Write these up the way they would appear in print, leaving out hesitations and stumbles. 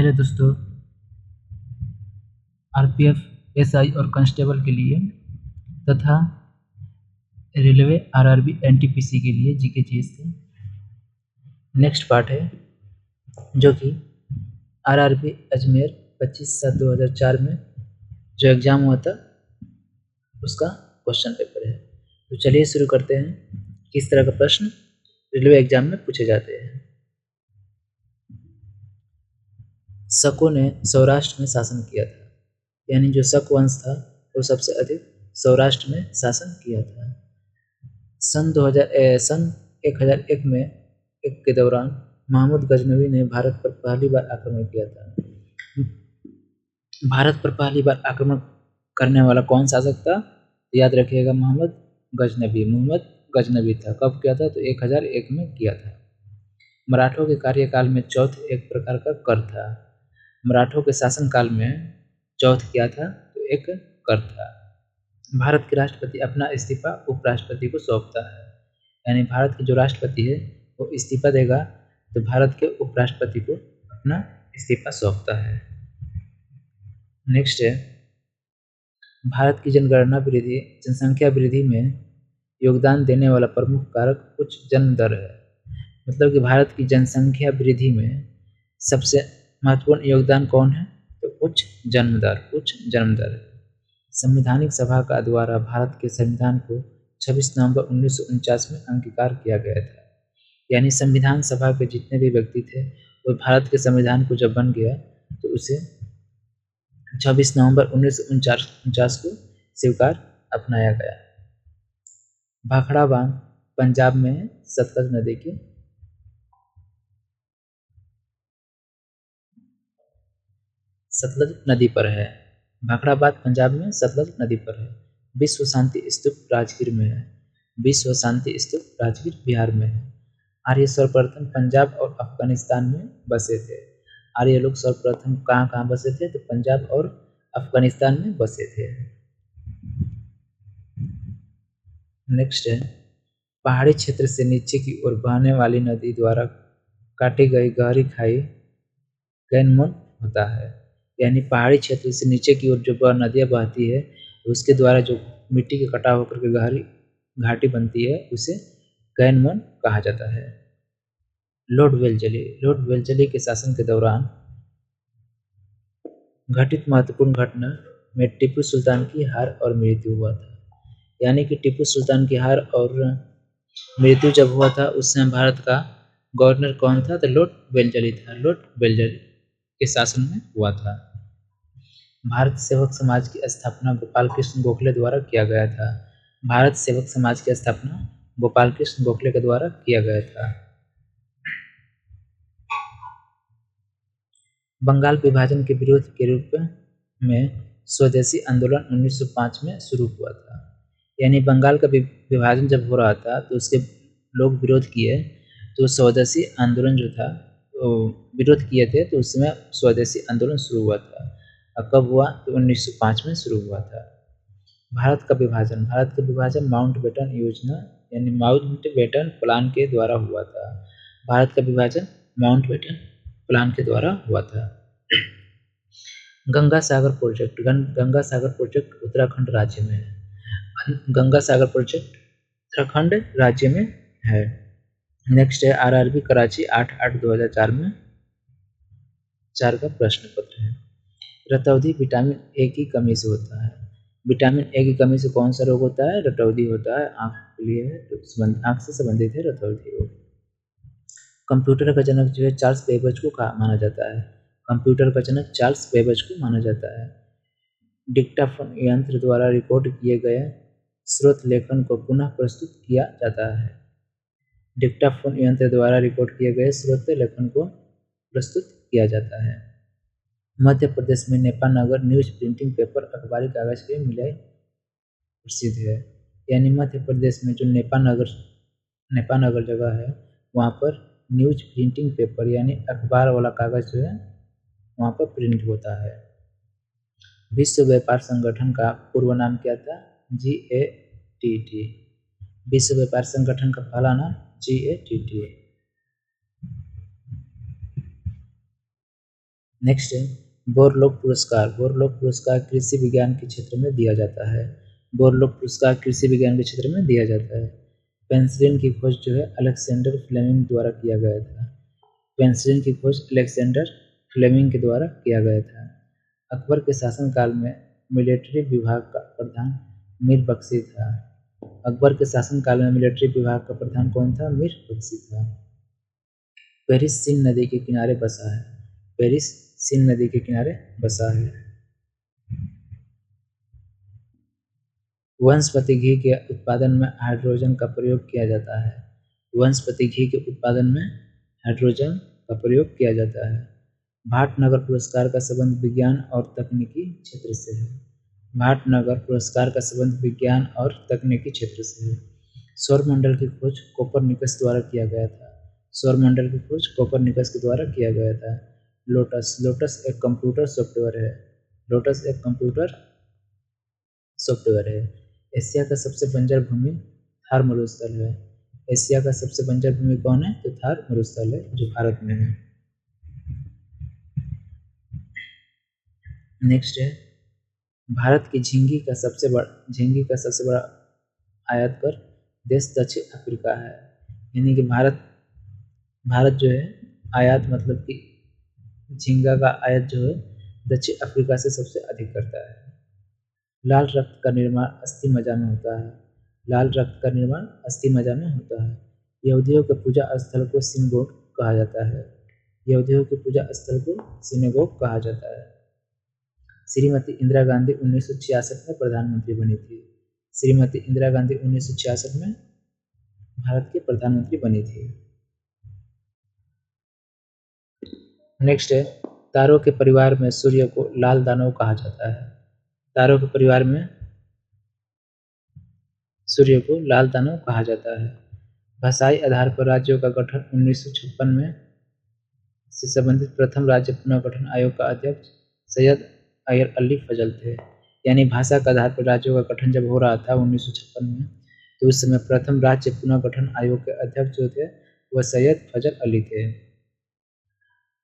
पहले दोस्तों RPF, SI और कांस्टेबल के लिए तथा रेलवे, आरआरबी, एनटीपीसी के लिए जीके जीएस थे। नेक्स्ट पार्ट है जो कि आरआरबी अजमेर 25/7/2004 में जो एग्ज़ाम हुआ था उसका क्वेश्चन पेपर है। तो चलिए शुरू करते हैं किस तरह का प्रश्न रेलवे एग्जाम में पूछे जाते हैं। शकों ने सौराष्ट्र में शासन किया था, यानी जो शक वंश था वो सबसे अधिक सौराष्ट्र में शासन किया था। सन 1001 में के दौरान महमूद गजनवी ने भारत पर पहली बार आक्रमण किया था। भारत पर पहली बार आक्रमण करने वाला कौन शासक था? याद रखिएगा, मोहम्मद गजनवी था। कब किया था? तो 1001 में किया था। मराठों के कार्यकाल में चौथ एक प्रकार का कर था। मराठों के शासनकाल में चौथ क्या था? तो एक कर था। भारत के राष्ट्रपति अपना इस्तीफा उपराष्ट्रपति को सौंपता है, यानी भारत के जो राष्ट्रपति है वो इस्तीफा देगा तो भारत के उपराष्ट्रपति को अपना इस्तीफा सौंपता है। नेक्स्ट है, भारत की जनसंख्या वृद्धि में योगदान देने वाला प्रमुख कारक उच्च जन्म दर है। मतलब कि भारत की जनसंख्या वृद्धि में सबसे महत्वपूर्ण योगदान कौन है? तो उच्च जन्म दर। संवैधानिक सभा का द्वारा भारत के संविधान को 26 नवंबर 1949 में अंगीकार किया गया था। यानी संविधान सभा के जितने भी व्यक्ति थे वो भारत के संविधान को जब बन गया तो उसे 26 नवंबर 1949 को स्वीकार अपनाया गया। भाखड़ा बांध पंजाब में है, सतलज नदी के सतलज नदी पर है। भाखड़ा बांध पंजाब में सतलज नदी पर है। विश्व शांति स्तूप राजगीर में है। विश्व शांति स्तूप राजगीर बिहार में है। आर्य सर्वप्रथम पंजाब और अफगानिस्तान में बसे थे। आर्य लोग सर्वप्रथम कहाँ बसे थे? तो पंजाब और अफगानिस्तान में बसे थे। नेक्स्ट है, पहाड़ी क्षेत्र से नीचे की ओर बहने वाली नदी द्वारा काटी गई गहरी खाई कैनमोन होता है। यानी पहाड़ी क्षेत्र से नीचे की ओर जो नदियाँ बहती है उसके द्वारा जो मिट्टी के कटाव होकर के गहरी घाटी बनती है उसे कैनमोन कहा जाता है। लॉर्ड वेलजली के शासन के दौरान घटित महत्वपूर्ण घटना में टीपू सुल्तान की हार और मृत्यु हुआ था। यानी कि टीपू सुल्तान की हार और मृत्यु जब हुआ था उस समय भारत का गवर्नर कौन था? तो लॉर्ड वेलजली था। लॉर्ड वेलजली के शासन में हुआ था। भारत सेवक समाज की स्थापना गोपाल कृष्ण गोखले द्वारा किया गया था। भारत सेवक समाज की स्थापना गोपाल कृष्ण गोखले के द्वारा किया गया था। बंगाल विभाजन के विरोध के रूप में स्वदेशी आंदोलन 1905 में शुरू हुआ था। यानी बंगाल का विभाजन जब हो रहा था तो उसके लोग विरोध किए तो स्वदेशी आंदोलन जो था वो विरोध किए थे, तो उस समय स्वदेशी आंदोलन शुरू हुआ था। और कब हुआ? तो 1905 में शुरू हुआ था। भारत का विभाजन माउंटबेटन योजना यानी माउंटबेटन प्लान के द्वारा हुआ था। भारत का विभाजन माउंटबेटन प्लान के द्वारा हुआ था। गंगा सागर प्रोजेक्ट उत्तराखंड राज्य में है। गंगा सागर प्रोजेक्ट उत्तराखंड राज्य में है। नेक्स्ट है, आरआरबी कराची 8/8/2004 में 4 का प्रश्न पत्र है। रतौंधी विटामिन ए की कमी से होता है। विटामिन ए की कमी से कौन सा रोग होता है? रतौंधी होता है। आँख के लिए है, आँख से संबंधित है रतौंधी रोग। कंप्यूटर का जनक जो है चार्ल्स बेबेज को माना जाता है। कंप्यूटर का जनक चार्ल्स बेबेज को माना जाता है। डिक्टाफोन यंत्र द्वारा रिकॉर्ड किए गए स्रोत लेखन को पुनः प्रस्तुत किया जाता है। डिक्टाफोन यंत्र द्वारा रिकॉर्ड किए गए स्रोत लेखन को प्रस्तुत किया जाता है। मध्य प्रदेश में नेपानगर न्यूज प्रिंटिंग पेपर अखबारी कागज के मिले प्रसिद्ध है। यानी मध्य प्रदेश में जो नेपानगर जगह है वहाँ पर न्यूज प्रिंटिंग पेपर यानी अखबार वाला कागज जो है वहाँ पर प्रिंट होता है। विश्व व्यापार संगठन का पूर्व नाम क्या था? GATT। विश्व व्यापार संगठन का पहला नाम GATT है। नेक्स्ट है बोरलोग पुरस्कार। बोरलोग पुरस्कार कृषि विज्ञान के क्षेत्र में दिया जाता है। बोरलोग पुरस्कार कृषि विज्ञान के क्षेत्र में दिया जाता है। पेनिसिलिन की खोज जो है अलेक्जेंडर फ्लेमिंग द्वारा किया गया था। पेनिसिलिन की खोज अलेक्जेंडर फ्लेमिंग के द्वारा किया गया था। अकबर के शासनकाल में मिलिट्री विभाग का प्रधान मीर बख्शी था। अकबर के शासनकाल में मिलिट्री विभाग का प्रधान कौन था? मीर बख्शी था। पेरिस सिंध नदी के किनारे बसा है। पेरिस सिंध नदी के किनारे बसा है। वनस्पति घी के उत्पादन में हाइड्रोजन का प्रयोग किया जाता है। वनस्पति घी के उत्पादन में हाइड्रोजन का प्रयोग किया जाता है। भाटनगर पुरस्कार का संबंध विज्ञान और तकनीकी क्षेत्र से है। भाटनगर पुरस्कार का संबंध विज्ञान और तकनीकी क्षेत्र से है। सौरमंडल की खोज कोपरनिकस द्वारा किया गया था। सौरमंडल की खोज कोपरनिकस के द्वारा किया गया था। लोटस। लोटस एक कंप्यूटर सॉफ्टवेयर है। लोटस एक कंप्यूटर सॉफ्टवेयर है। एशिया का सबसे बंजर भूमि थार मरुस्थल है। एशिया का सबसे बंजर भूमि कौन है? तो थार मरुस्थल है जो भारत में है। नेक्स्ट है भारत की झींगी का सबसे बड़ा आयातकर देश दक्षिण अफ्रीका है। यानी कि भारत जो है आयात मतलब कि झींगा का आयात जो है दक्षिण अफ्रीका से सबसे अधिक करता है। लाल रक्त का निर्माण अस्थि मज्जा में होता है। लाल रक्त का निर्माण अस्थि मज्जा में होता है। यहूदियों के पूजा स्थल को सिनगोग कहा जाता है। यहूदियों के पूजा स्थल को सिनेगोग कहा जाता है। श्रीमती इंदिरा गांधी 1966 में प्रधानमंत्री बनी थी। श्रीमती इंदिरा गांधी 1966 में भारत के प्रधानमंत्री बनी थी। नेक्स्ट है तारों के परिवार में सूर्य को लाल दानव कहा जाता है। तारों के परिवार में सूर्य को लाल दानव कहा जाता है। भाषाई आधार पर राज्यों का गठन 1956 में से संबंधित प्रथम राज्य पुनर्गठन आयोग का अध्यक्ष सैयद अयर अली फजल थे। यानी भाषा के आधार पर राज्यों का गठन जब हो रहा था 1956 में, तो उस समय प्रथम राज्य पुनर्गठन आयोग के अध्यक्ष जो थे वह सैयद फजल अली थे।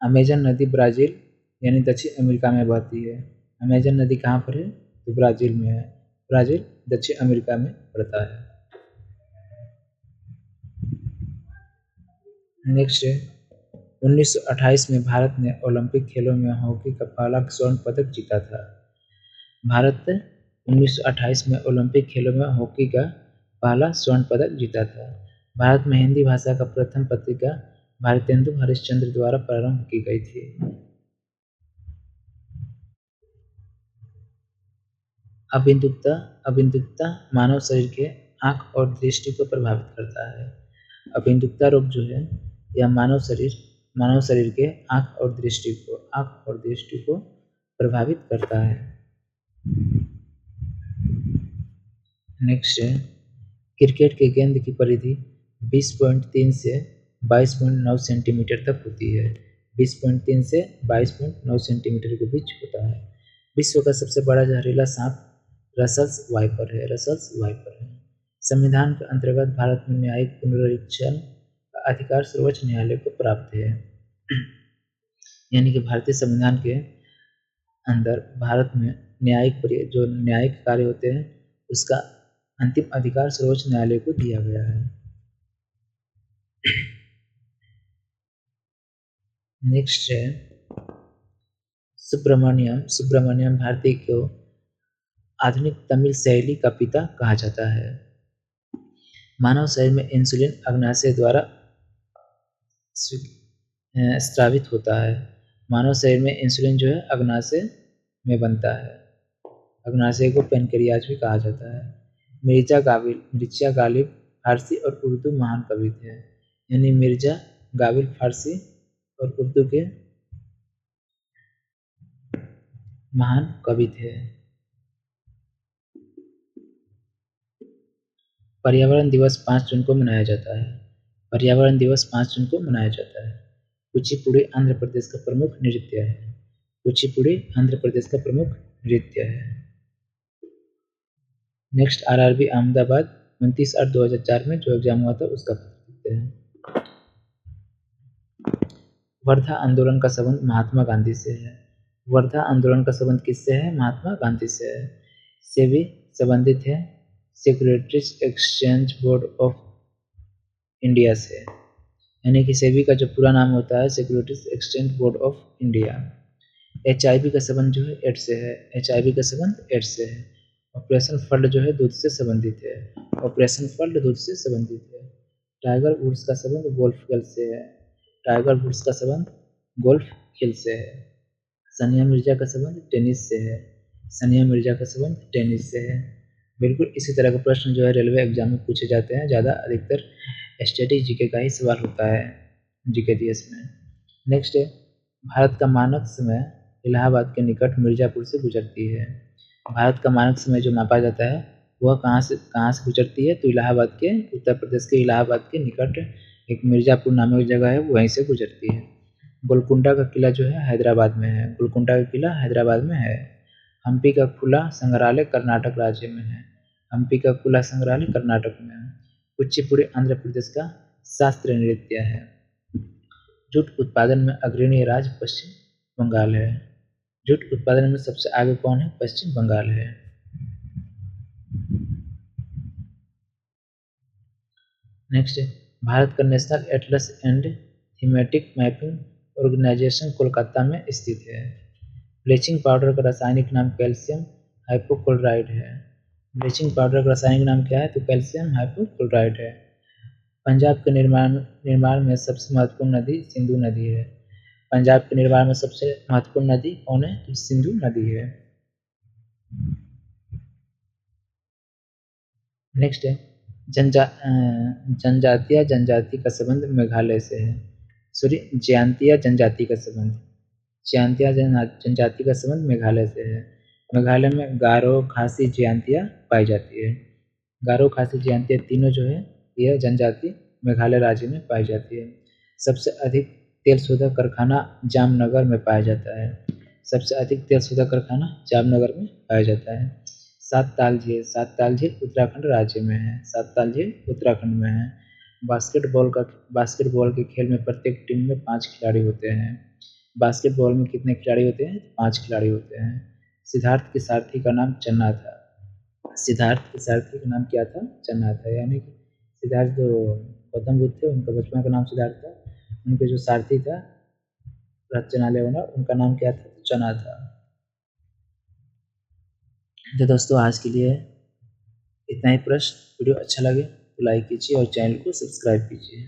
अमेजन नदी ब्राज़ील यानी दक्षिण अमेरिका में बहती है। अमेजन नदी कहाँ पर है? तो ब्राज़ील में है। ब्राज़ील दक्षिण अमेरिका में पड़ता है। नेक्स्ट है 1928 में भारत ने ओलंपिक खेलों में हॉकी का पहला स्वर्ण पदक जीता था। भारत 1928 में ओलंपिक खेलों में हॉकी का पहला स्वर्ण पदक जीता था। भारत में हिंदी भाषा का प्रथम पत्रिका भारतेंदु हरिश्चंद्र द्वारा प्रारंभ की गई थी। अबिंदुकता मानव शरीर के आँख और दृष्टि को प्रभावित करता है। अबिंदुकता रोग जो है यह मानव शरीर के आँख और दृष्टि को प्रभावित करता है। नेक्स्ट है क्रिकेट के गेंद की परिधि 20.3 से 22.9 सेंटीमीटर तक होती है। 20.3 से 22.9 सेंटीमीटर के बीच होता है। विश्व का सबसे बड़ा जहरीला सांप रसल्स वाइपर है। संविधान के अंतर्गत भारत में न्यायिक पुनरीक्षण का अधिकार सर्वोच्च न्यायालय को प्राप्त है। यानी कि भारतीय संविधान के अंदर भारत में जो न्यायिक कार्य होते हैं उसका अंतिम अधिकार सर्वोच्च न्यायालय को दिया गया है। नेक्स्ट है सुब्रमण्यम भारती को आधुनिक तमिल शैली का पिता कहा जाता है। मानव शरीर में इंसुलिन अग्नाशय द्वारा स्रावित होता है। मानव शरीर में इंसुलिन जो है अग्नाशय में बनता है। अग्नाशय को पेनक्रियाज भी कहा जाता है। मिर्जा गालिब फारसी और उर्दू महान कवि थे। यानी मिर्जा गालिब फारसी और उर्दू के महान कवि थे। पर्यावरण दिवस 5 जून को मनाया जाता है। पर्यावरण दिवस 5 जून को मनाया जाता है। कुचिपुड़ी आंध्र प्रदेश का प्रमुख नृत्य है। कुचिपुड़ी आंध्र प्रदेश का प्रमुख नृत्य है। नेक्स्ट आरआरबी अहमदाबाद 29/8/2004 में जो एग्जाम हुआ था उसका देखते हैं। वर्धा आंदोलन का संबंध महात्मा गांधी से है। वर्धा आंदोलन का संबंध किससे है? महात्मा गांधी से है। से भी संबंधित है securities exchange board of India से, यानी कि सेबी का जो पूरा नाम होता है securities exchange board of India. HIV का संबंध जो है एड्स से है। HIV का संबंध एड्स से है। ऑपरेशन फ्लड जो है दूध से संबंधित है। ऑपरेशन फ्लड दूध से संबंधित है। टाइगर वुड्स का संबंध गोल्फ खेल से है। टाइगर वुड्स का संबंध गोल्फ खेल से है। सानिया मिर्जा का संबंध टेनिस से है। सानिया मिर्जा का संबंध टेनिस से है। बिल्कुल इसी तरह के प्रश्न जो है रेलवे एग्जाम में पूछे जाते हैं। ज़्यादा अधिकतर स्टैटिक जीके का ही सवाल होता है GKDS में। नेक्स्ट है भारत का मानक समय इलाहाबाद के निकट मिर्ज़ापुर से गुजरती है। भारत का मानक समय जो मापा जाता है वह कहाँ से गुजरती है? तो इलाहाबाद के, उत्तर प्रदेश के इलाहाबाद के निकट एक मिर्ज़ापुर नामक जगह है, वहीं से गुजरती है। गोलकुंडा का किला जो है हैदराबाद में है। गोलकुंडा का किला हैदराबाद में है। हम्पी का खुला संग्रहालय कर्नाटक राज्य में है। हम्पी का खुला संग्रहालय कर्नाटक में है। कुचिपुड़ी आंध्र प्रदेश का शास्त्रीय नृत्य है। जूट उत्पादन में अग्रणी राज्य पश्चिम बंगाल है। जूट उत्पादन में सबसे आगे कौन है? पश्चिम बंगाल है। नेक्स्ट है भारत का National Atlas and Thematic Mapping Organisation Kolkata में स्थित है। ब्लीचिंग पाउडर का रासायनिक नाम कैल्शियम हाइपोक्लोराइड है। ब्लीचिंग पाउडर का रासायनिक नाम क्या है? तो कैल्शियम हाइपोक्लोराइड है। पंजाब के निर्माण में सबसे महत्वपूर्ण नदी सिंधु नदी है। पंजाब के निर्माण में सबसे महत्वपूर्ण नदी कौन है? तो सिंधु नदी है। नेक्स्ट है जनजातीय जनजाति का संबंध मेघालय से है। सॉरी, जयंतिया जनजाति का संबंध, जयंतिया जनजाति का संबंध मेघालय से है। मेघालय में गारो, खासी, जयंतिया पाई जाती है। गारो, खासी, जयंतिया तीनों जो है यह जनजाति मेघालय राज्य में पाई जाती है। सबसे अधिक तेल शोधक कारखाना जामनगर में पाया जाता है। सबसे अधिक तेल शोधक कारखाना जामनगर में पाया जाता है। सातताल झील उत्तराखंड राज्य में है। सातताल झील उत्तराखंड में है। बास्केटबॉल के खेल में प्रत्येक टीम में 5 खिलाड़ी होते हैं। बास्केटबॉल में कितने खिलाड़ी होते हैं? 5 खिलाड़ी होते हैं। सिद्धार्थ के सारथी का नाम चन्ना था। सिद्धार्थ के सारथी का नाम क्या था? चन्ना था। यानी कि सिद्धार्थ जो गौतम बुद्ध थे उनका बचपन का नाम सिद्धार्थ था। उनके जो सारथी था रचनालय ओनर, उनका नाम क्या था? चना था। तो दोस्तों आज के लिए इतना ही प्रश्न। वीडियो अच्छा लगे तो लाइक कीजिए और चैनल को सब्सक्राइब कीजिए।